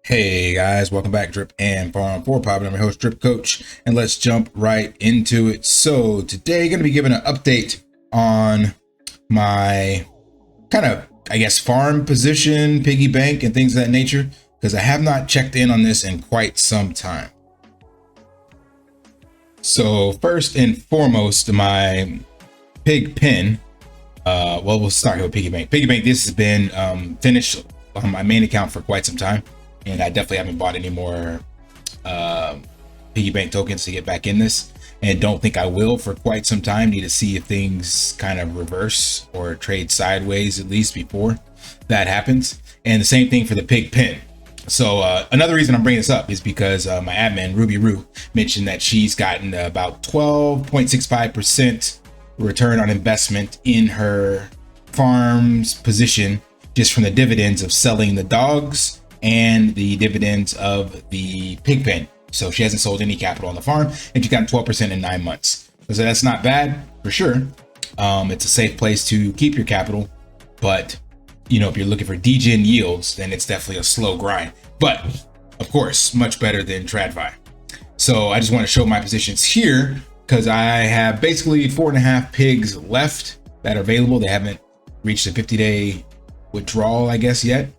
Hey guys, welcome back, Drip and Farm for Profit. I'm your host, Drip Coach, and let's jump right into it. So today, going to be giving an update on my kind of, farm position, piggy bank, and things of that nature, because I have not checked in on this in quite some time. So first and foremost, my pig pen. Well, we'll start with piggy bank. Piggy bank. This has been finished on my main account for quite some time. And I definitely haven't bought any more piggy bank tokens to get back in this, and don't think I will for quite some time. Need to see if things kind of reverse or trade sideways at least before that happens. And the same thing for the pig pen. So another reason I'm bringing this up is because my admin Ruby Roo mentioned that she's gotten about 12.65% return on investment in her farm's position just from the dividends of selling the dogs and the dividends of the pig pen. So she hasn't sold any capital on the farm, and she got 12% in 9 months. So that's not bad for sure. It's a safe place to keep your capital, but you know, if you're looking for degen yields, then it's definitely a slow grind. But of course, much better than TradFi. So I just want to show my positions here because I have basically 4.5 pigs left that are available. They haven't reached the 50-day withdrawal, I guess, yet.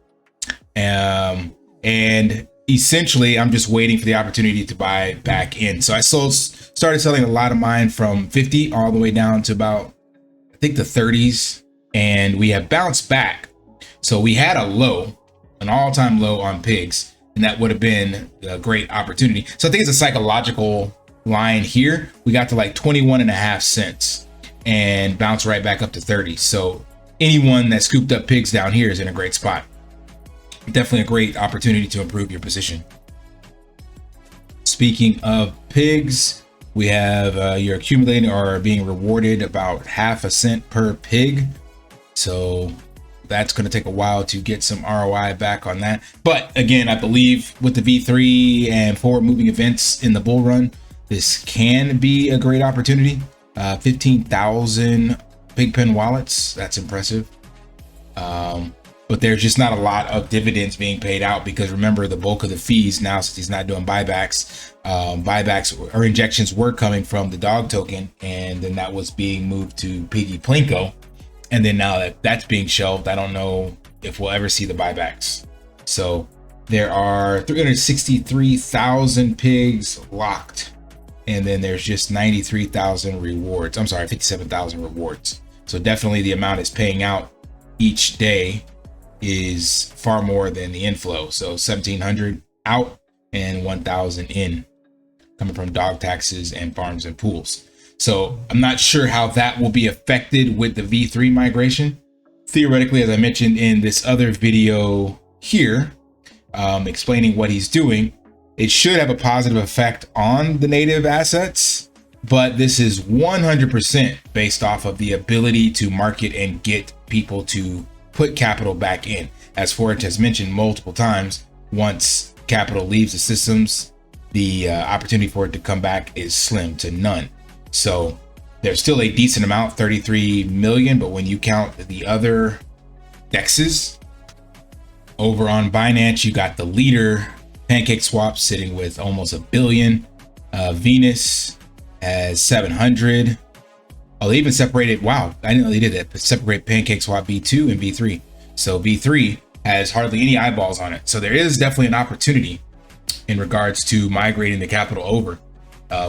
And essentially I'm just waiting for the opportunity to buy back in. So I started selling a lot of mine from 50 all the way down to about, I think, the 30s, and we have bounced back. So we had a low, an all-time low on pigs, and that would have been a great opportunity. So I think it's a psychological line here. We got to like 21.5 cents and bounced right back up to 30. So anyone that scooped up pigs down here is in a great spot. Definitely a great opportunity to improve your position. Speaking of pigs, we have you're accumulating or being rewarded about 0.5 cent per pig. So that's going to take a while to get some ROI back on that. But again, I believe with the V3 and forward moving events in the bull run, this can be a great opportunity. 15,000 pig pen wallets. That's impressive. But there's just not a lot of dividends being paid out because remember, the bulk of the fees now, since he's not doing buybacks, or injections were coming from the dog token, and then that was being moved to Piggy Plinko. And then now that that's being shelved, I don't know if we'll ever see the buybacks. So there are 363,000 pigs locked, and then there's just 93,000 rewards. I'm sorry, 57,000 rewards. So definitely the amount is paying out each day is far more than the inflow. So 1,700 out and 1,000 in, coming from dog taxes and farms and pools. So I'm not sure how that will be affected with the V3 migration. Theoretically, as I mentioned in this other video here, explaining what he's doing, it should have a positive effect on the native assets, but this is 100% based off of the ability to market and get people to put capital back in. As Forex has mentioned multiple times, once capital leaves the systems, the opportunity for it to come back is slim to none. So there's still a decent amount, 33 million, but when you count the other dexes over on Binance, you got the leader PancakeSwap sitting with almost 1 billion. Venus has 700. Oh, they even separated. Wow, I didn't know they did that. Separate PancakeSwap V2 and V3. So V3 has hardly any eyeballs on it. So there is definitely an opportunity in regards to migrating the capital over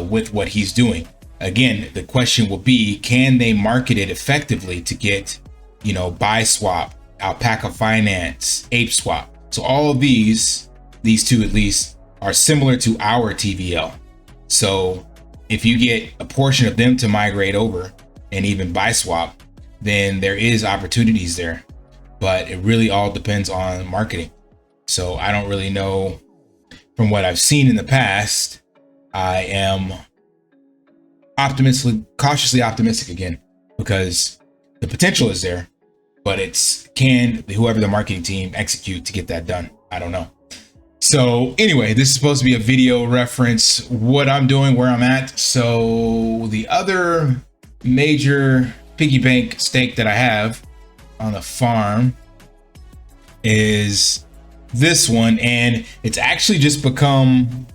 with what he's doing. Again, the question will be, can they market it effectively to get, you know, BuySwap, Alpaca Finance, ApeSwap? So all of these two at least, are similar to our TVL. So if you get a portion of them to migrate over and even BuySwap, then there is opportunities there, but it really all depends on marketing. So I don't really know. From what I've seen in the past, I am cautiously optimistic again, because the potential is there, but can whoever the marketing team execute to get that done? I don't know. So anyway, this is supposed to be a video reference, what I'm doing, where I'm at. So the other major piggy bank stake that I have on the farm is this one, and it's actually just become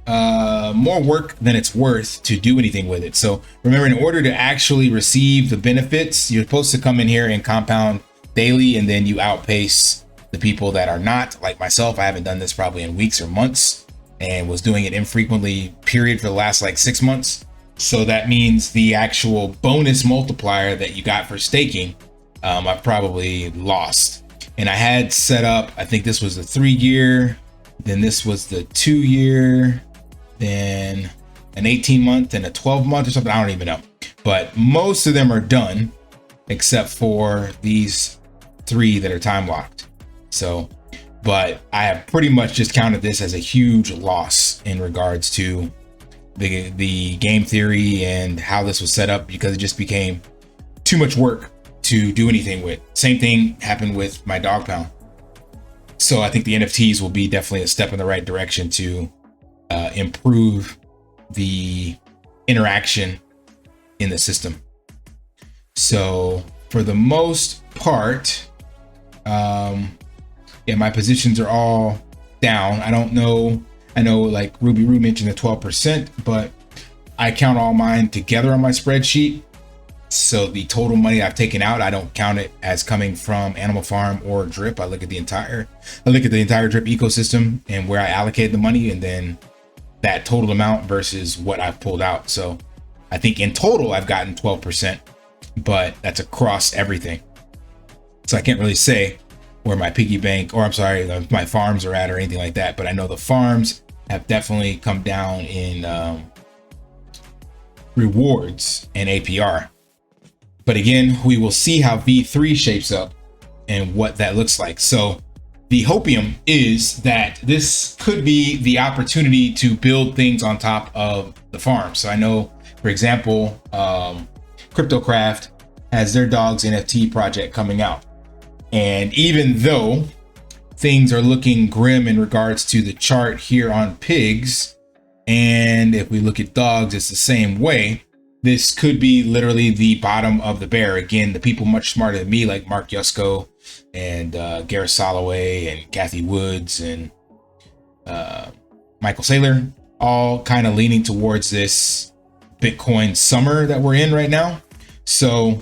more work than it's worth to do anything with it. So remember, in order to actually receive the benefits, you're supposed to come in here and compound daily, and then you outpace the people that are not, like myself. I haven't done this probably in weeks or months, and was doing it infrequently period for the last like 6 months. So that means the actual bonus multiplier that you got for staking, I've probably lost. And I had set up, I think this was the 3-year, then this was the 2-year, then an 18-month and a 12-month or something. I don't even know. But most of them are done except for these 3 that are time locked. So, but I have pretty much just counted this as a huge loss in regards to the game theory and how this was set up, because it just became too much work to do anything with. Same thing happened with my dog pound. So I think the NFTs will be definitely a step in the right direction to improve the interaction in the system. So for the most part, yeah, my positions are all down. I don't know. I know like Ruby Roo mentioned the 12%, but I count all mine together on my spreadsheet. So the total money I've taken out, I don't count it as coming from Animal Farm or Drip. I look at the entire Drip ecosystem and where I allocated the money, and then that total amount versus what I've pulled out. So I think in total I've gotten 12%, but that's across everything. So I can't really say where my piggy bank, or I'm sorry, my farms are at or anything like that. But I know the farms have definitely come down in rewards and APR. But again, we will see how V3 shapes up and what that looks like. So the hopium is that this could be the opportunity to build things on top of the farm. So I know, for example, CryptoCraft has their dogs NFT project coming out. And even though things are looking grim in regards to the chart here on pigs, and if we look at dogs, it's the same way. This could be literally the bottom of the bear. Again, the people much smarter than me, like Mark Yusko and Gareth Soloway and Kathy Woods and Michael Saylor, all kind of leaning towards this Bitcoin summer that we're in right now. So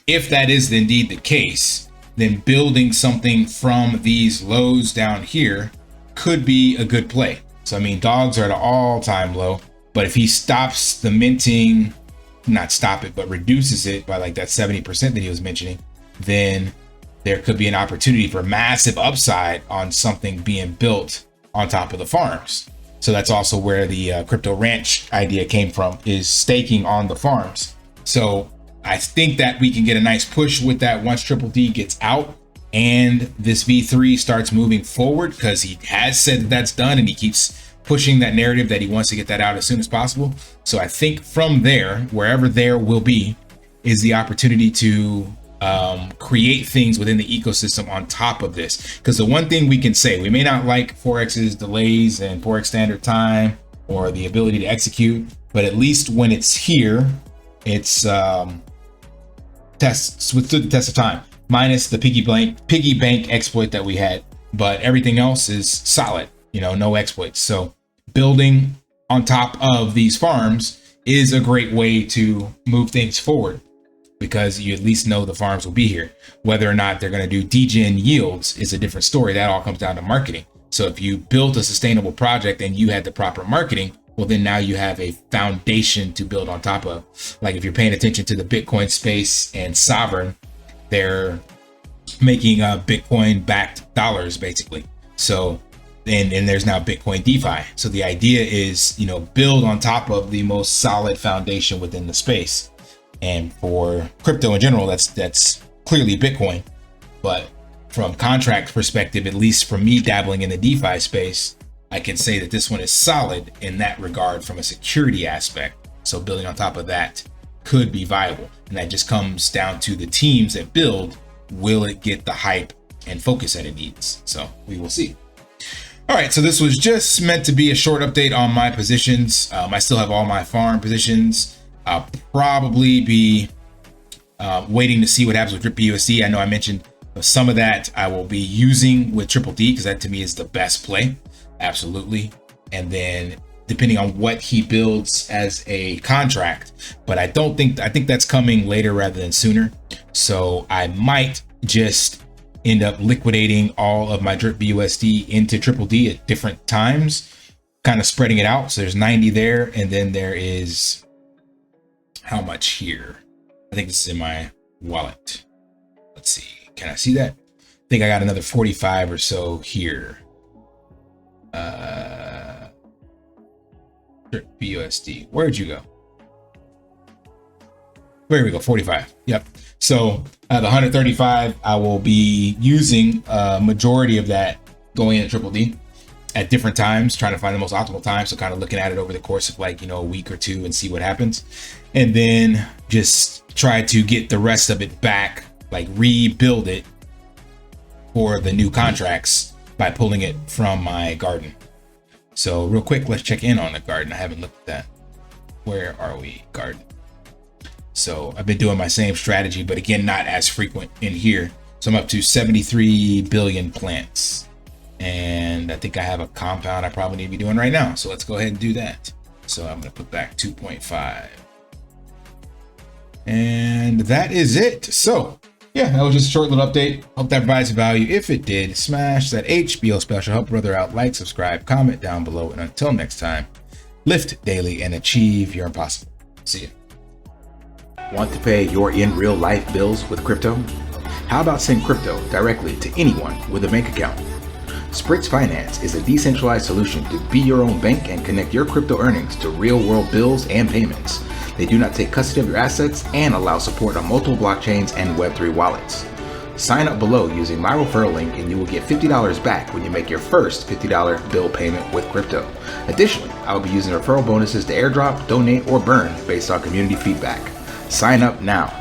if that is indeed the case, then building something from these lows down here could be a good play. So, I mean, dogs are at an all-time low, but if he stops the minting, not stop it, but reduces it by like that 70% that he was mentioning, then there could be an opportunity for massive upside on something being built on top of the farms. So that's also where the crypto ranch idea came from, is staking on the farms. So I think that we can get a nice push with that once Triple D gets out and this V3 starts moving forward, because he has said that that's done and he keeps pushing that narrative that he wants to get that out as soon as possible. So I think from there, wherever there will be, is the opportunity to create things within the ecosystem on top of this. Because the one thing we can say, we may not like Forex's delays and Forex standard time or the ability to execute, but at least when it's here, it's withstood the test of time, minus the piggy bank exploit that we had, but everything else is solid, you know, no exploits. So building on top of these farms is a great way to move things forward, because you at least know the farms will be here. Whether or not they're going to do degen yields is a different story. That all comes down to marketing. So if you built a sustainable project and you had the proper marketing, well, then now you have a foundation to build on top of. Like if you're paying attention to the Bitcoin space and Sovereign, they're making Bitcoin backed dollars basically. So and there's now Bitcoin DeFi. So the idea is, you know, build on top of the most solid foundation within the space. And for crypto in general, that's clearly Bitcoin. But from contract perspective, at least for me dabbling in the DeFi space, I can say that this one is solid in that regard from a security aspect. So building on top of that could be viable. And that just comes down to the teams that build. Will it get the hype and focus that it needs? So we will see. All right, so this was just meant to be a short update on my positions. I still have all my farm positions. I'll probably be waiting to see what happens with Drip BUSD. I know I mentioned Some of that I will be using with Triple D because that to me is the best play. Absolutely. And then depending on what he builds as a contract, but I think that's coming later rather than sooner. So I might just end up liquidating all of my drip BUSD into Triple D at different times, kind of spreading it out. So there's 90 there, and then there is how much here? I think this is in my wallet. Let's see. Can I see that? I think I got another 45 or so here. Drip BUSD. Where'd you go? There we go, 45. Yep. So the 135, I will be using a majority of that going into Triple D at different times, trying to find the most optimal time. So kind of looking at it over the course of like, a week or two and see what happens. And then just try to get the rest of it back, like rebuild it for the new contracts by pulling it from my garden. So real quick, let's check in on the garden. I haven't looked at that. Where are we? Garden. So I've been doing my same strategy, but again, not as frequent in here. So I'm up to 73 billion plants. And I think I have a compound I probably need to be doing right now. So let's go ahead and do that. So I'm going to put back 2.5. And that is it. So yeah, that was just a short little update. Hope that provides value. If it did, smash that HBO special. Help brother out. Like, subscribe, comment down below. And until next time, lift daily and achieve your impossible. See ya. Want to pay your in real life bills with crypto? How about send crypto directly to anyone with a bank account? SPRITZ Finance is a decentralized solution to be your own bank and connect your crypto earnings to real world bills and payments. They do not take custody of your assets and allow support on multiple blockchains and Web3 wallets. Sign up below using my referral link and you will get $50 back when you make your first $50 bill payment with crypto. Additionally, I will be using referral bonuses to airdrop, donate, or burn based on community feedback. Sign up now